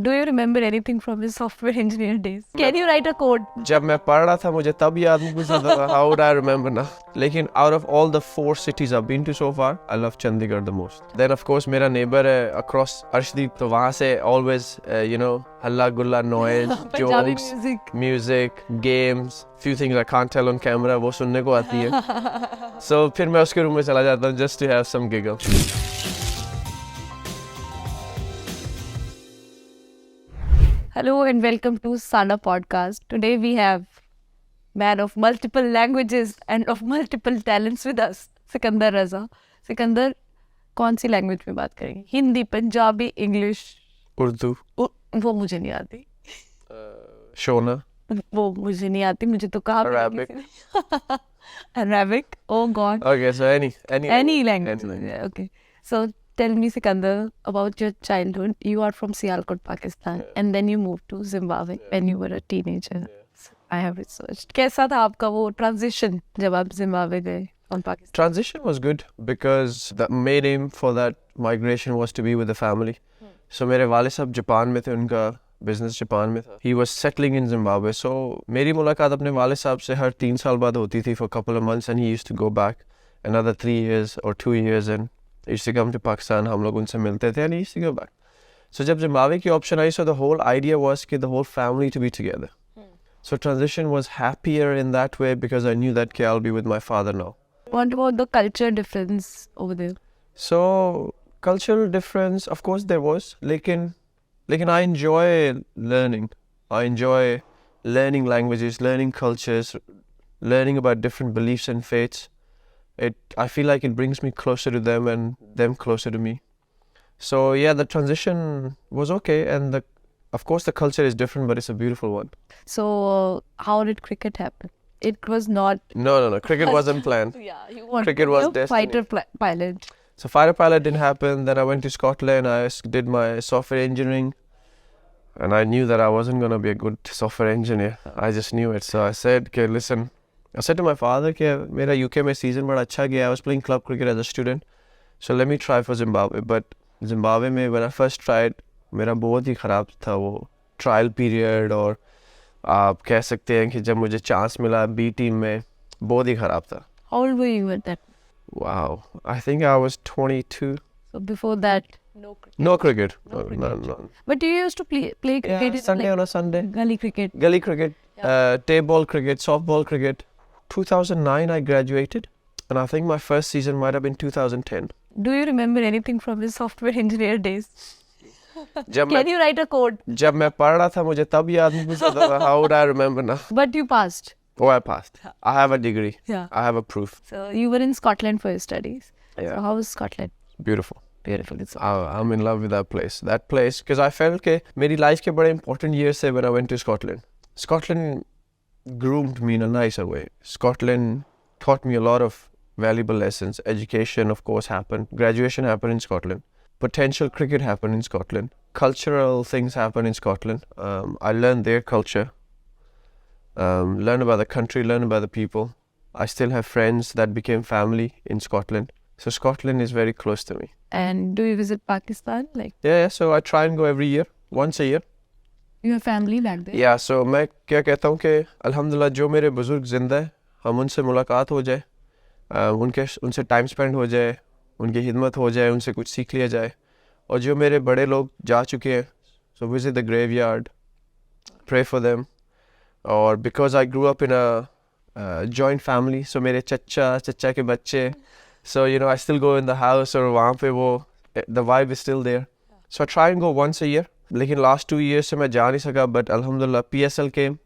Do you remember anything from his software engineer days? Can you write a code? जब मैं पढ़ रहा था मुझे तब याद नहीं गुजरा था. How would I remember now? लेकिन out of all the 4 cities I've been to so far, I love Chandigarh the most. Then of course मेरा neighbor है across Arshdeep, तो वहाँ से always हल्ला गुल्ला noise, Punjabi jokes, music, games, few things I can't tell on camera वो सुनने को आती है. So फिर मैं उसके रूम में चला जाता हूँ just to have some giggle. Hello and welcome to Sadda Podcast. Today we have man of multiple languages and of multiple talents with us, Sikandar Raza. Sikandar, कौन सी लैंग्वेज में बात करेंगे? हिंदी, पंजाबी, इंग्लिश, उर्दू. वो मुझे नहीं आती. शोना. वो मुझे नहीं आती. मुझे तो कहा Arabic. Arabic. Oh God. Okay, so any language. Okay. So tell me, Sikandar, about your childhood. You are from Sialkot, Pakistan, and then you moved to Zimbabwe when you were a teenager. I have researched. कैसा था आपका वो transition जब आप Zimbabwe गए from Pakistan? Transition was good because the main aim for that migration was to be with the family. So मेरे वाले साहब जापान में थे, उनका business जापान में था. He was settling in Zimbabwe. So मेरी मुलाकात अपने वाले साहब से हर 3 साल बाद होती थी for a couple of months, and he used to go back another 3 years or 2 years and he used to come to Pakistan. हम लोग उनसे मिलते थे and he used to go back. So जब Zimbabwe की option I, so the whole idea was कि the whole family to be together. So transition was happier in that way because I knew that I'll be with my father now. What about the culture difference over there? So cultural difference, of course there was. लेकिन I enjoy learning. I enjoy learning languages, learning cultures, learning about different beliefs and faiths. I feel like it brings me closer to them and them closer to me. So yeah, the transition was okay, and of course the culture is different, but it's a beautiful one. So how did cricket happen? It was not. No. Cricket wasn't planned. Yeah, you wanted Cricket was to be a destiny. fighter pilot. So fighter pilot didn't happen. Then I went to Scotland. I did my software engineering, and I knew that I wasn't going to be a good software engineer. I just knew it. So I said, okay, listen. I said to my father that मेरा UK में season बड़ा अच्छा गया. I was playing club cricket as a student. So let me try for Zimbabwe. But Zimbabwe में when I first tried, मेरा बहुत ही ख़राब था वो trial period, और आप कह सकते हैं कि जब मुझे chance मिला B team में, बहुत ही ख़राब था. How old were you at that? Wow. I think I was 22. So before that, no cricket. No cricket. No cricket. No. But you used to play cricket. Sunday on a Sunday. Gully cricket. Gully cricket, table cricket, softball cricket. 2009 I graduated, and I think my first season might have been 2010. Do you remember anything from his software engineer days? Can you write a code? जब मैं पढ़ रहा था मुझे तब याद नहीं गुजरा था. How would I remember now? But you passed. Oh, I passed. I have a degree. Yeah. I have a proof. So you were in Scotland for your studies. Yeah. So how was Scotland? Beautiful. Beautiful. I'm in love with that place. That place, because I felt कि मेरी life के बड़े important years थे when I went to Scotland. Scotland groomed me in a nicer way. Scotland taught me a lot of valuable lessons. Education, of course, happened. Graduation happened in Scotland. Potential cricket happened in Scotland. Cultural things happened in Scotland. I learned their culture. Learn about the country, learn about the people. I still have friends that became family in Scotland. So Scotland is very close to me. And do you visit Pakistan? Yeah, so I try and go every year, once a year. You have family back there? Yeah, so मैं क्या कहता हूँ कि अल्हम्दुलिल्लाह जो मेरे बुजुर्ग जिंदा है, हम उनसे मुलाकात हो जाए, उनसे टाइम स्पेंड हो जाए, उनकी खिदमत हो जाए, उनसे कुछ सीख लिया जाए. और जो मेरे बड़े लोग जा चुके हैं, so visit the graveyard, pray for them. और because I grew up in a joint family, so मेरे चच्चा के बच्चे, so I still go in the house, और वहाँ पे वो the vibe is still there. So I try and go once a year. लेकिन last 2 years से मैं जा नहीं सका, but alhamdulillah PSL came.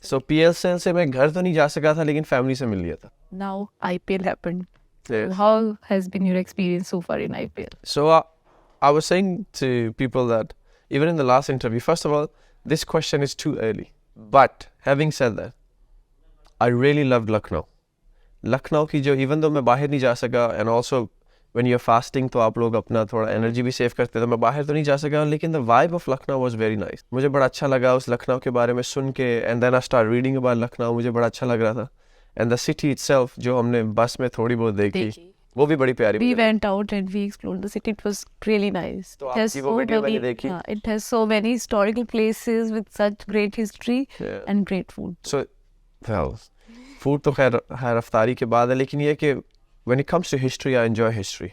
So PSL से मैं घर तो नहीं जा सका था, लेकिन family से मिल लिया था. Now IPL happened. Yes. How has been your experience so far in IPL? So I was saying to people that even in the last interview, first of all, this question is too early. But having said that, I really loved Lucknow. Lucknow की जो even though मैं बाहर नहीं जा सका, and also when you're fasting तो आप लोग अपना थोड़ा एनर्जी भी सेव करते, तो मैं बाहर तो नहीं जा सका, लेकिन the vibe of Lucknow was very nice. मुझे बड़ा अच्छा लगा उस लखनऊ के बारे में सुन के, and then I started reading about Lucknow. मुझे बड़ा अच्छा लग रहा था, and the city itself जो हमने बस में थोड़ी बहुत देखी, वो भी बड़ी प्यारी We मुझे went out and we explored the city. It was really nice. तो It has आपकी वो वीडियो मैंने देखी it has so many historical places with such great history Yeah. and great food. So, well, food तो खैर है रफ्तारी के बाद है, लेकिन ये कि when it comes to history, I enjoy history.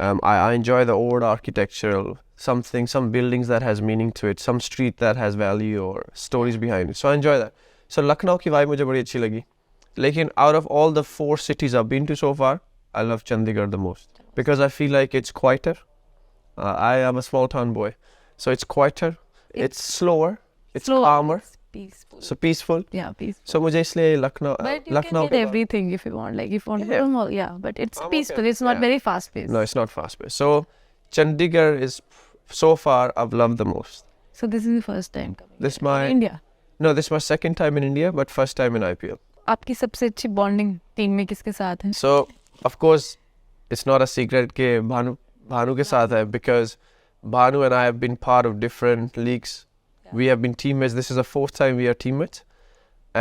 I enjoy the old architectural, some buildings that has meaning to it, some street that has value or stories behind it. So I enjoy that. So Lucknow की vibe मुझे बड़ी अच्छी लगी. लेकिन out of all the 4 cities I've been to so far, I love Chandigarh the most because I feel like it's quieter. I am a small town boy, so it's quieter. It's slower. It's calmer. It's peaceful. So peaceful. Yeah, peaceful. So मुझे इसलिए Lucknow But you Lucknow can get everything if you want. Like if you want to go mall, yeah. But it's I'm peaceful. okay. It's not Yeah. very fast paced. No, it's not fast paced. So Chandigarh is so far I've loved the most. So this is the first time coming. This in my India. No, this is my second time in India, but first time in IPL. आपकी सबसे अच्छी bonding team में किसके साथ है? So of course, it's not a secret कि भानु के साथ है because Bhanu and I have been part of different leagues. Yeah. We have been teammates. This is the 4th time we are teammates,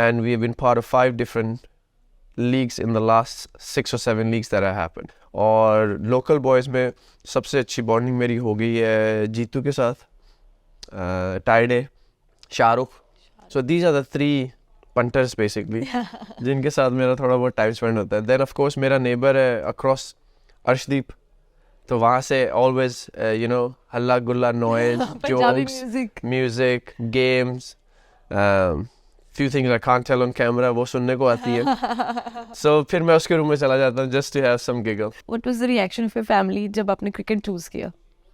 and we have been part of 5 different leagues in the last 6 or 7 leagues that have happened. और local boys में सबसे अच्छी bonding मेरी हो गई है जीतू के साथ, टाइडे, Shahrukh. So these are the 3 punters basically जिनके साथ मेरा थोड़ा बहुत time spend होता है. Then of course मेरा neighbor है across अर्शदीप, तो वहाँ से always हल्ला गुल्ला noise, jokes, music, games, few things I can't tell on camera वो सुनने को आती है. So फिर मैं उसके रूम में चला जाता हूँ just to have some giggle. What was the reaction of your family जब आपने cricket choose किया?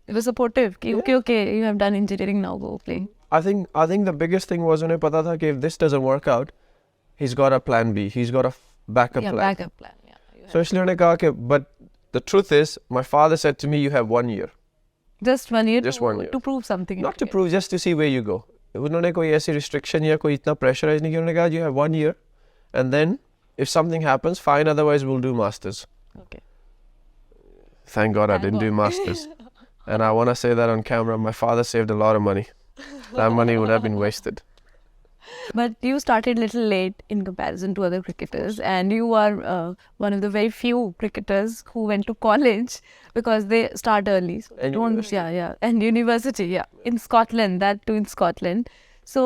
It was supportive कि okay, you have done engineering, now go play. I think the biggest thing was उन्हें पता था कि if this doesn't work out, he's got a plan B, he's got a backup plan. Backup plan. Yeah. So इसलिए उन्हें कहा कि but the truth is, my father said to me, you have 1 year. Just 1 year. Just 1 year. To prove something. Not to prove, just to see where you go. उन्होंने कोई ऐसी restriction या कोई इतना pressurize नहीं किया. उन्होंने कहा you have 1 year, and then if something happens, fine. Otherwise, we'll do masters. Okay. Thank God I didn't do masters. And I want to say that on camera. My father saved a lot of money. That money would have been wasted. But you started a little late in comparison to other cricketers, and you are one of the very few cricketers who went to college because they start early. So And university. And university, in Scotland, that too in Scotland. So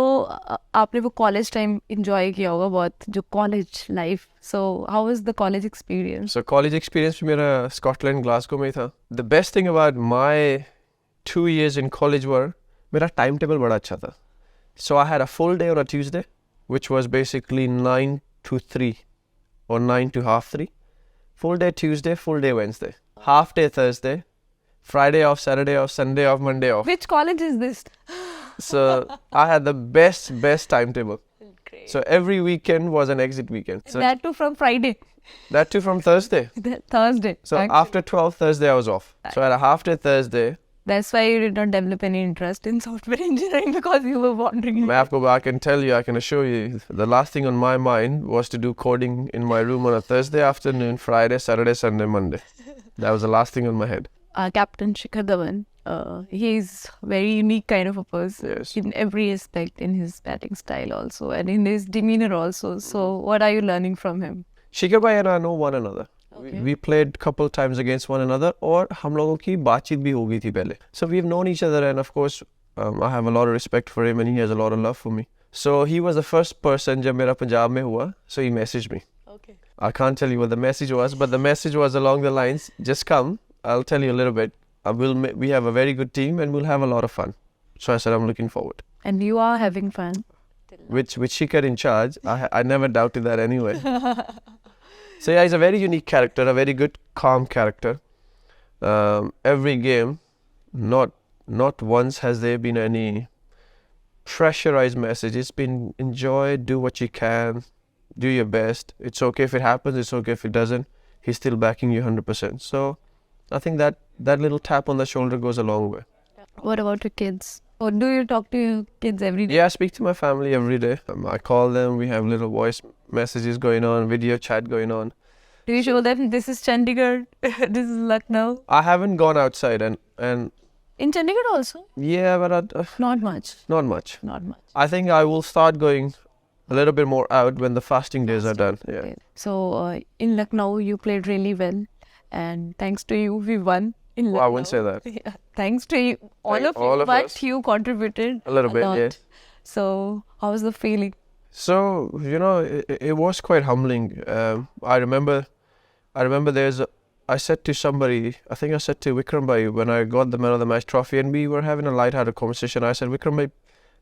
आपने वो college time enjoy किया होगा बहुत, जो college life. So how was the college experience? So college experience भी मेरा Scotland, Glasgow में था. The best thing about my 2 years in college were मेरा timetable बड़ा अच्छा था. So I had a full day on a Tuesday, which was basically 9 to 3 or 9 to half 3. Full day Tuesday, full day Wednesday. Half day Thursday, Friday off, Saturday off, Sunday off, Monday off. Which college is this? So I had the best timetable. Great. So every weekend was an exit weekend. So That too from Friday. that too from Thursday. Thursday. So actually. after 12 Thursday I was off. So I had a half day Thursday. That's why you did not develop any interest in software engineering, because you were wandering. I can tell you, I can assure you, the last thing on my mind was to do coding in my room on a Thursday afternoon, Friday, Saturday, Sunday, Monday. That was the last thing on my head. Captain Shikhar Dhawan, he's very unique kind of a person. Yes. In every aspect, in his batting style also, and in his demeanor also. So what are you learning from him? Shikhar bhai and I know one another. Okay. We played couple times against one another, और हम लोगों की बातचीत भी हो गई थी पहले. So we've known each other, and of course, I have a lot of respect for him, and he has a lot of love for me. So he was the first person जब मेरा पंजाब में हुआ, so he messaged me. Okay. I can't tell you what the message was, but the message was along the lines, just come, I'll tell you a little bit. We have a very good team, and we'll have a lot of fun. So I said, I'm looking forward. And you are having fun. With Shikhar in charge, I never doubted that anyway. So yeah, he's a very unique character, a very good, calm character. Every game, not once has there been any pressurized message. It's been enjoy, do what you can, do your best. It's okay if it happens, it's okay if it doesn't. He's still backing you 100%. So I think that little tap on the shoulder goes a long way. What about your kids? Or do you talk to your kids every day? Yeah, I speak to my family every day. I call them, we have little voice messages going on, video chat going on. Do you show them this is Chandigarh, this is Lucknow? I haven't gone outside and In Chandigarh also? yeah, but Not much. not much. Not much. I think I will start going a little bit more out when the fasting days are done. Yeah. Okay. So in Lucknow you played really well, and thanks to you, we won in Well, I wouldn't say that. Yeah, thanks to you, all Thank of you, all of but us. you contributed A little bit, lot. yeah. So, how was the feeling? So, it was quite humbling. I remember I said to somebody, I think I said to Vikram Bhai when I got the Man of the Match trophy, and we were having a light-hearted conversation. I said, Vikram Bhai,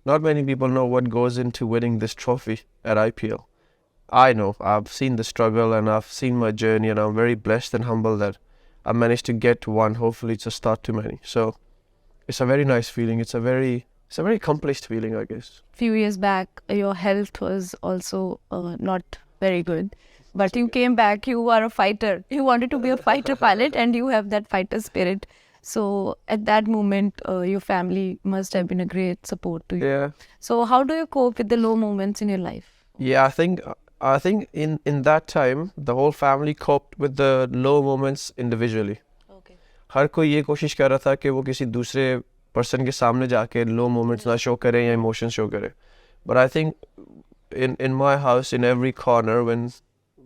not many people know what goes into winning this trophy at IPL. I know, I've seen the struggle and I've seen my journey, and I'm very blessed and humble that I managed to get one. Hopefully it's a start to many. So it's a very nice feeling. It's a very accomplished feeling, I guess. Few years back, your health was also not very good. But you came back, you are a fighter. You wanted to be a fighter pilot and you have that fighter spirit. So at that moment, your family must have been a great support to you. Yeah. So how do you cope with the low moments in your life? Yeah, I think in that time the whole family coped with the low moments individually. Okay. हर कोई ये कोशिश कर रहा था कि वो किसी दूसरे पर्सन के सामने जाके लो मोमेंट्स ना शो करे या इमोशन शो करे. But I think in my house, in every corner, when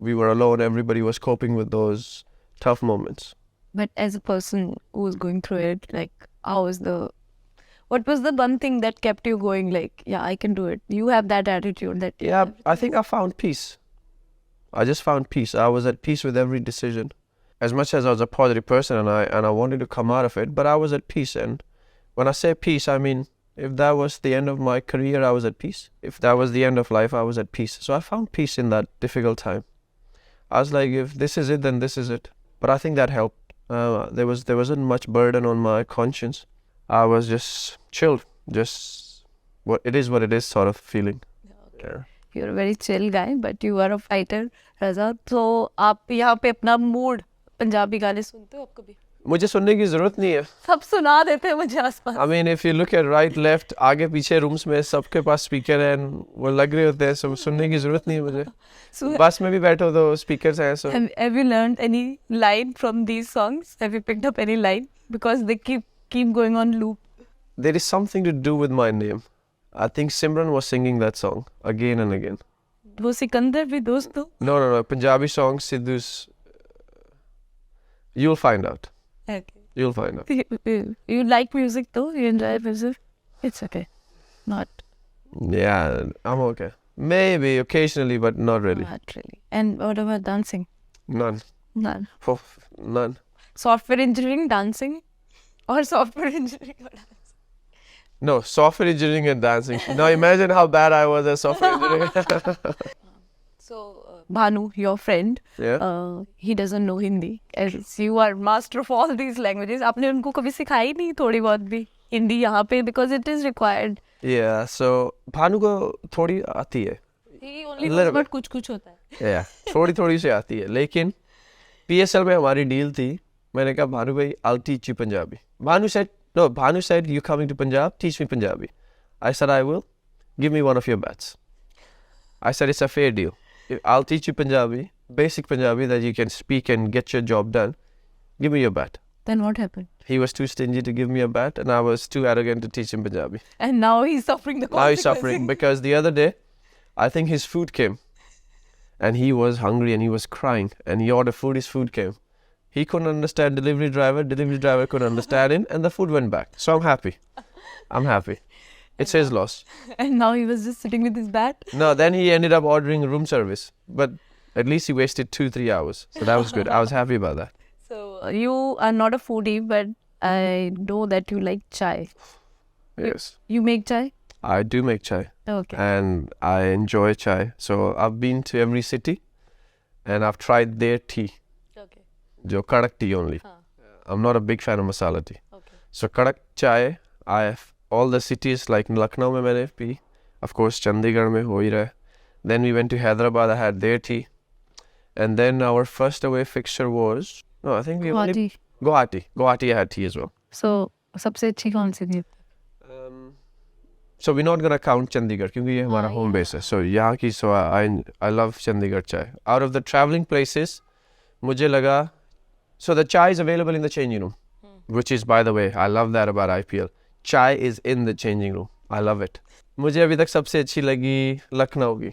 we were alone, everybody was coping with those tough moments. But as a person who was going through it, like, what was the one thing that kept you going? Like, yeah, I can do it. You have that attitude that. Yeah, I think I found peace. I just found peace. I was at peace with every decision. As much as I was a positive person and I wanted to come out of it, but I was at peace. And when I say peace, I mean, if that was the end of my career, I was at peace. If that was the end of life, I was at peace. So I found peace in that difficult time. I was like, if this is it, then this is it. But I think that helped. There wasn't much burden on my conscience. I was just chilled, just what it is sort of feeling. Okay. Yeah. You're a very chill guy, but you are a fighter, Raza. So आप यहाँ पे अपना mood Punjabi गाने सुनते हो आप कभी? मुझे सुनने की जरूरत नहीं है. सब सुना देते हैं मुझे आसपास. I mean, if you look at right, left, आगे पीछे rooms में सबके पास speaker है, वो लग रहे होते हैं, so सुनने की जरूरत नहीं है मुझे. So, बस में भी बैठो तो speakers हैं, so. have you learned any line from these songs? Have you picked up any line? Because they keep going on loop. There is something to do with my name. I think Simran was singing that song again and again. वो सिकंदर भी दोस्त हो? No. Punjabi song, Sidhu's. You'll find out. Okay. You'll find out. You like music though? You enjoy music? It's okay. Not Yeah, I'm okay. Maybe occasionally, but not really. Not really. And what about dancing? None. None. None. Software engineering, dancing? Or software engineering or dancing? No, software engineering and dancing. Now imagine how bad I was at software engineering. So, Bhanu, your friend, he doesn't know Hindi. As you are master of all these languages, आपने उनको कभी सिखाई नहीं थोड़ी बहुत भी हिंदी यहाँ पे because it is required. Yeah, so Bhanu को थोड़ी आती है. He only knows but कुछ होता है. Yeah, थोड़ी से आती है. लेकिन PSL में हमारी डील थी. मैंने कहा भानु भाई, I'll teach you Punjabi. Bhanu said, you coming to Punjab, teach me Punjabi. I said, I will. Give me one of your bats. I said, it's a fair deal. I'll teach you Punjabi, basic Punjabi that you can speak and get your job done. Give me your bat. Then what happened? He was too stingy to give me a bat and I was too arrogant to teach him Punjabi. And now he's suffering the consequences. Now he's suffering because the other day, I think his food came and he was hungry and he was crying and he ordered food, his food came. He couldn't understand delivery driver couldn't understand him, and the food went back. So I'm happy. It's his loss. And now he was just sitting with his bat? No, then he ended up ordering room service. But at least he wasted 2-3 hours. So that was good. I was happy about that. So you are not a foodie, but I know that you like chai. Yes. You make chai? I do make chai. Okay. And I enjoy chai. So I've been to every city and I've tried their tea. Okay. Jo kadak tea only. I'm not a big fan of masala tea. Okay. So kadak chai, I have all the cities like Lucknow mein maine pi. Of course, Chandigarh mein ho hi raha. Then we went to Hyderabad, I had their tea. And then our first away fixture was, no, I think we only... Guwahati. Guwahati I had tea as well. So, सबसे अच्छी कौन सी थी? So we're not going to count Chandigarh क्योंकि ये हमारा home base है. So यहाँ की, so I love Chandigarh chai. Out of the traveling places, मुझे लगा, so the chai is available in the changing room, which is, by the way, I love that about IPL. Chai is in the changing room. I love it. मुझे अभी तक सबसे अच्छी लगी लखनऊ की.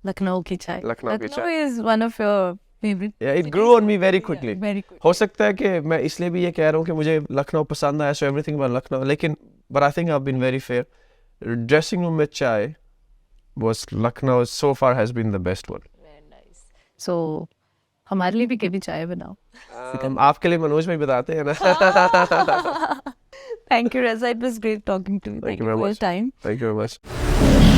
Lucknow ki chai. Lucknow ki chai. is one of your favorite. Yeah, it grew on me very quickly. Very quick. हो सकता है कि मैं इसलिए भी ये कह रहा हूँ कि मुझे लखनऊ पसंद आया, so everything about लखनऊ, लेकिन but I think I've been very fair. Dressing room में चाय was Lucknow so far has been the best one. Very nice. So हमारे लिए भी कभी चाय बनाओ. आपके लिए मनोज भाई बताते हैं ना. Thank you, Raza. It was great talking to you. Thank you very for much. your time. Thank you very much.